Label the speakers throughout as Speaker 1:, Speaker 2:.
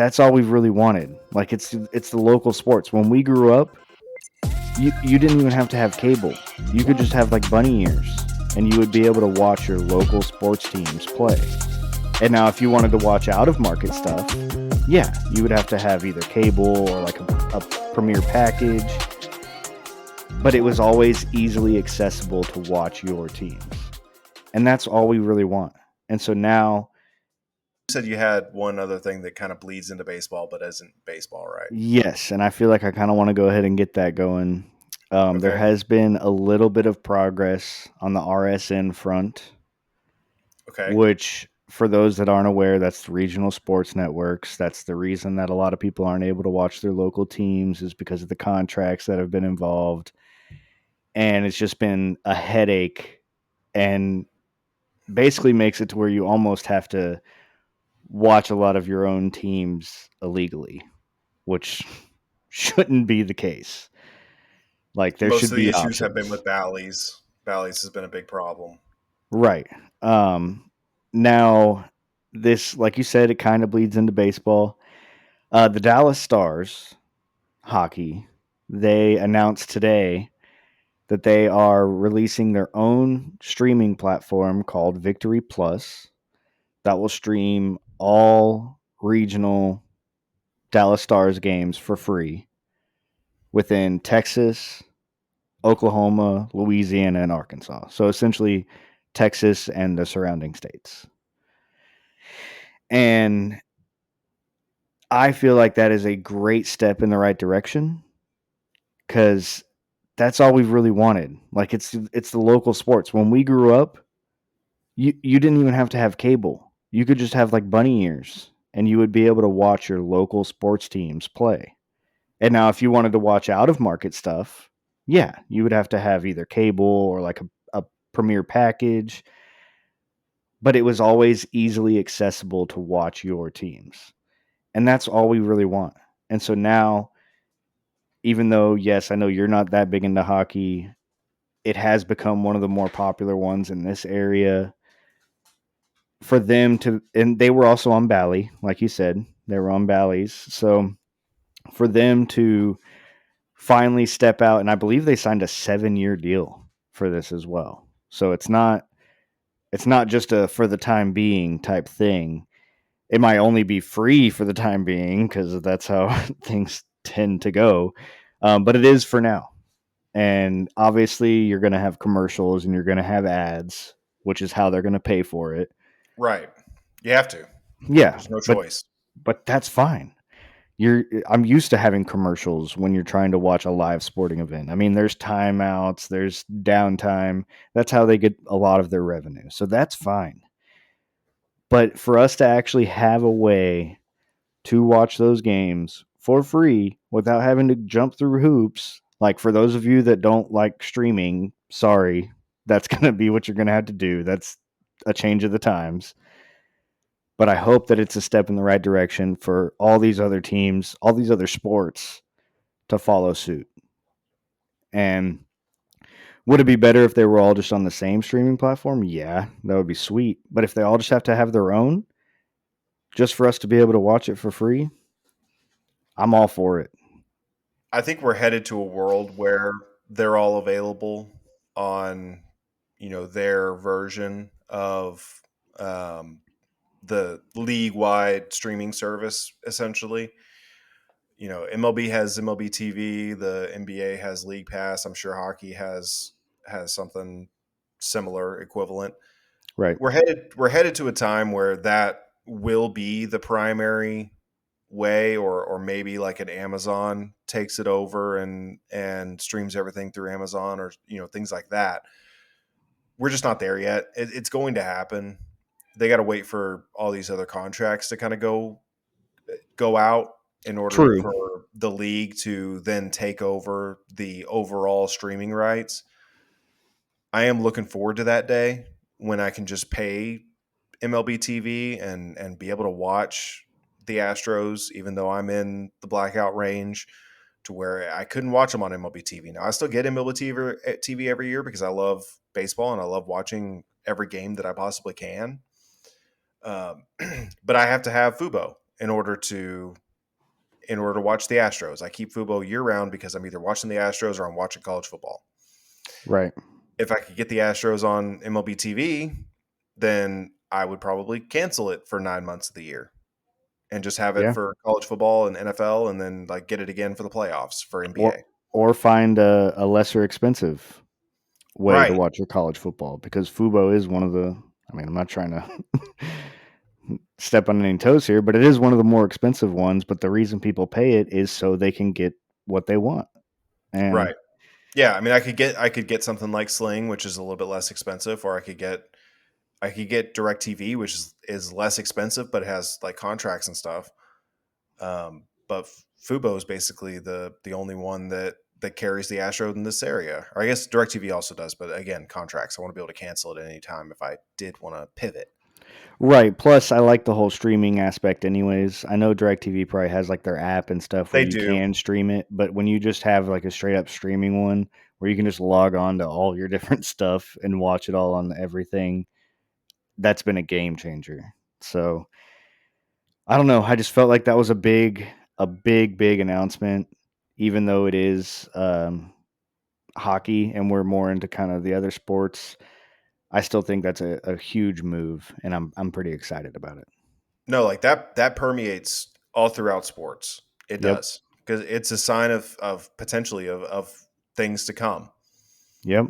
Speaker 1: that's all we've really wanted. Like it's the local sports. When we grew up, you didn't even have to have cable. You could just have like bunny ears, and you would be able to watch your local sports teams play. And now, if you wanted to watch out of market stuff, yeah, you would have to have either cable or like a premier package. But it was always easily accessible to watch your teams, and that's all we really want. And so now,
Speaker 2: You said you had one other thing that kind of bleeds into baseball, but isn't baseball, right?
Speaker 1: yes, and I feel like I kind of want to go ahead and get that going. There
Speaker 2: Okay.
Speaker 1: has been a little bit of progress on the RSN front,
Speaker 2: Okay.
Speaker 1: which, for those that aren't aware, that's the regional sports networks. That's the reason that a lot of people aren't able to watch their local teams, is because of the contracts that have been involved. And it's just been a headache, and basically makes it to where you almost have to watch a lot of your own teams illegally, which shouldn't be the case. Like, there
Speaker 2: Most
Speaker 1: should
Speaker 2: of the
Speaker 1: be
Speaker 2: issues have been
Speaker 1: options.
Speaker 2: with Bally's. Bally's has been a big problem.
Speaker 1: Right. Now, this, like you said, it kind of bleeds into baseball. The Dallas Stars hockey, they announced today that they are releasing their own streaming platform called Victory Plus that will stream all regional Dallas Stars games for free within Texas, Oklahoma, Louisiana, and Arkansas. So essentially, Texas and the surrounding states. And I feel like that is a great step in the right direction, because that's all we've really wanted. Like it's the local sports. When we grew up, you didn't even have to have cable. You could just have like bunny ears, and you would be able to watch your local sports teams play. And now, if you wanted to watch out of market stuff, yeah, you would have to have either cable or like a premier package. But it was always easily accessible to watch your teams, and that's all we really want. And so now, even though, yes, I know you're not that big into hockey, it has become one of the more popular ones in this area. For them to, and they were also on Bally, like you said, they were on Bally's. So for them to finally step out, and I believe they signed a 7-year deal for this as well. So it's not just a for the time being type thing. It might only be free for the time being, because that's how things tend to go. But it is for now. And obviously, you're going to have commercials and you're going to have ads, which is how they're going to pay for it.
Speaker 2: Right. You have to.
Speaker 1: Yeah,
Speaker 2: There's no
Speaker 1: but
Speaker 2: choice.
Speaker 1: that's fine. I'm used to having commercials when you're trying to watch a live sporting event. I mean, there's timeouts, there's downtime. That's how they get a lot of their revenue. So that's fine. But for us to actually have a way to watch those games for free without having to jump through hoops, like, for those of you that don't like streaming, sorry, that's going to be what you're going to have to do. That's a change of the times. But I hope that it's a step in the right direction for all these other teams, all these other sports to follow suit. And would it be better if they were all just on the same streaming platform? Yeah, that would be sweet. But if they all just have to have their own, just for us to be able to watch it for free, I'm all for it.
Speaker 2: I think we're headed to a world where they're all available on, their version of um, the league-wide streaming service, essentially. MLB has MLB TV, the NBA has League Pass. I'm sure hockey has something similar, equivalent.
Speaker 1: Right.
Speaker 2: We're headed to a time where that will be the primary way, or maybe like an Amazon takes it over and streams everything through Amazon, or things like that. We're just not there yet. It's going to happen. They got to wait for all these other contracts to kind of go out in order
Speaker 1: True.
Speaker 2: for the league to then take over the overall streaming rights. I am looking forward to that day when I can just pay MLB TV and be able to watch the Astros, even though I'm in the blackout range, to where I couldn't watch them on MLB TV. Now I still get MLB TV every year because I love baseball and I love watching every game that I possibly can. Um, but I have to have Fubo, in order to watch the Astros. I keep Fubo year round because I'm either watching the Astros or I'm watching college football.
Speaker 1: Right.
Speaker 2: If I could get the Astros on MLB TV, then I would probably cancel it for 9 months of the year and just have it
Speaker 1: Yeah.
Speaker 2: for college football and NFL, and then like get it again for the playoffs for
Speaker 1: Or
Speaker 2: NBA.
Speaker 1: or find a lesser expensive way to
Speaker 2: Right.
Speaker 1: watch your college football, because Fubo is one of the, I mean, I'm not trying to step on any toes here, but it is one of the more expensive ones. But the reason people pay it is so they can get what they want. And
Speaker 2: Right. Yeah, I mean, I could get something like Sling, which is a little bit less expensive, or I could get DirecTV, which is less expensive but has like contracts and stuff. But Fubo is basically the only one that carries the Astros in this area. Or I guess DirecTV also does, but again, contracts. I want to be able to cancel it at any time if I did want to pivot.
Speaker 1: right. Plus, I like the whole streaming aspect, anyways. I know DirecTV probably has like their app and stuff where
Speaker 2: They
Speaker 1: you
Speaker 2: do.
Speaker 1: can stream it, but when you just have like a straight up streaming one where you can just log on to all your different stuff and watch it all on everything, that's been a game changer. So I don't know. I just felt like that was big announcement, even though it is hockey and we're more into kind of the other sports. I still think that's a huge move, and I'm pretty excited about it.
Speaker 2: No, like that permeates all throughout sports. It
Speaker 1: Yep.
Speaker 2: does. Because it's a sign of potentially of things to come.
Speaker 1: Yep.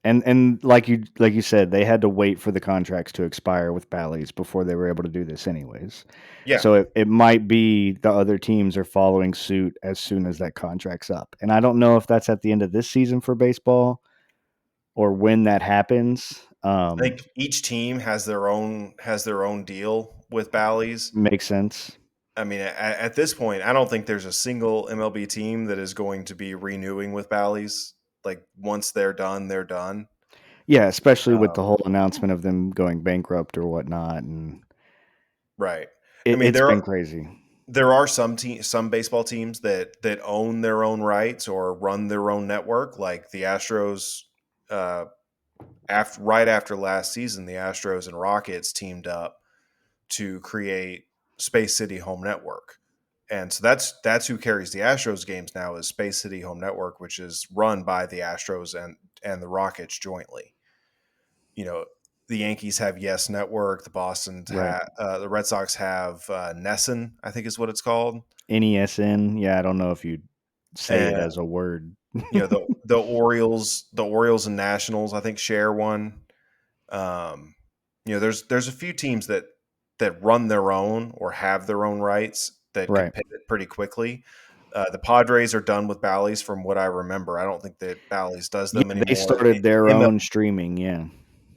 Speaker 1: And like you said, they had to wait for the contracts to expire with Bally's before they were able to do this anyways.
Speaker 2: Yeah.
Speaker 1: So it might be the other teams are following suit as soon as that contract's up. And I don't know if that's at the end of this season for baseball or when that happens.
Speaker 2: I think each team has their own deal with Bally's.
Speaker 1: Makes sense.
Speaker 2: I mean, at this point, I don't think there's a single MLB team that is going to be renewing with Bally's. Like once they're done, they're done.
Speaker 1: Yeah, especially with the
Speaker 2: Um,
Speaker 1: whole announcement of them going bankrupt or whatnot, and
Speaker 2: right. I mean,
Speaker 1: it's
Speaker 2: there
Speaker 1: been
Speaker 2: are
Speaker 1: crazy.
Speaker 2: there are some baseball teams that own their own rights or run their own network, like the Astros. Right after last season, the Astros and Rockets teamed up to create Space City Home Network. And so that's who carries the Astros games now is Space City Home Network, which is run by the Astros and the Rockets jointly. You know, the Yankees have Yes Network,
Speaker 1: Right.
Speaker 2: The Red Sox have Nesson, I think is what it's called,
Speaker 1: NESN. Yeah, I don't know if you'd say it
Speaker 2: and
Speaker 1: as a word.
Speaker 2: the Orioles and Nationals I think share one. Um, there's a few teams that run their own or have their own rights that could
Speaker 1: Right.
Speaker 2: pivot pretty quickly. The Padres are done with Bally's, from what I remember. I don't think that Bally's does
Speaker 1: Yeah,
Speaker 2: them
Speaker 1: they
Speaker 2: anymore.
Speaker 1: started their
Speaker 2: ML,
Speaker 1: own streaming. Yeah.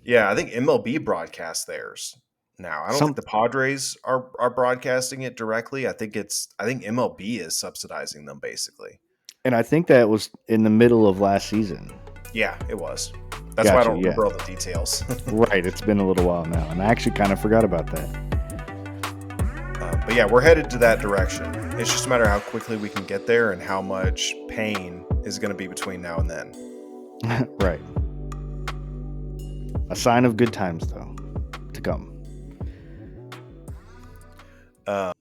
Speaker 2: yeah, I think MLB broadcasts theirs now. I don't think
Speaker 1: Some
Speaker 2: the Padres are broadcasting it directly. I think MLB is subsidizing them basically.
Speaker 1: And I think that was in the middle of last season.
Speaker 2: Yeah, it was. That's why I
Speaker 1: Gotcha.
Speaker 2: don't
Speaker 1: Yeah.
Speaker 2: remember all the details.
Speaker 1: Right. It's been a little while now, and I actually kind of forgot about that.
Speaker 2: But yeah, we're headed to that direction. It's just a matter of how quickly we can get there and how much pain is going to be between now and then.
Speaker 1: Right. A sign of good times, though, to come.
Speaker 2: Uh,